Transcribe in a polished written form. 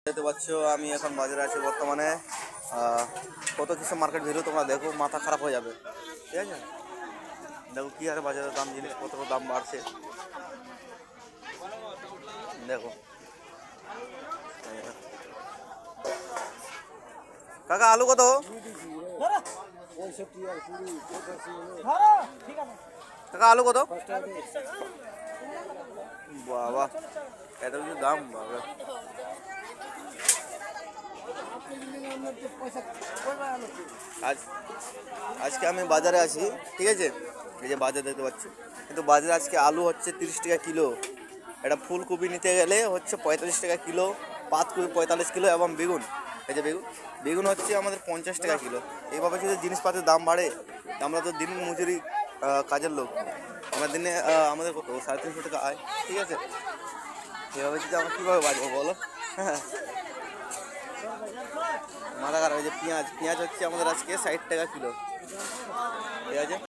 দেখতে পাচ্ছ আমি এখন বাজারে আছি বর্তমানে। কত কিছু মার্কেট ভিড় তোমরা দেখো, মাথা খারাপ হয়ে যাবে। ঠিক আছে, দেখো কি হারে বাজারের দাম, জিনিসপত্রের দাম বাড়ছে। দেখো কাকা আলু কত? কাকা আলু কত? বাবা এত কিছু দাম বাবা। আজকে আমি বাজারে আছি, ঠিক আছে, এই যে বাজার দেখতে পাচ্ছি, কিন্তু বাজারে আজকে আলু হচ্ছে 30 টাকা কিলো। এটা ফুলকপি নিতে গেলে হচ্ছে 45 টাকা কিলো, পাতকপি 45 কিলো, এবং বেগুন, এই যে বেগুন হচ্ছে আমাদের 50 টাকা কিলো। এইভাবে যদি জিনিসপাতির দাম বাড়ে, আমরা তো দিন মজুরি কাজের লোক, আমরা দিনে আমাদের কত 350 টাকা আয়, ঠিক আছে। এভাবে যদি আমরা কীভাবে বাঁচবো বলো? হ্যাঁ, মাথা খারাপ। এই যে পেঁয়াজ হচ্ছে আমাদের আজকে 60 টাকা কিলো, ঠিক আছে।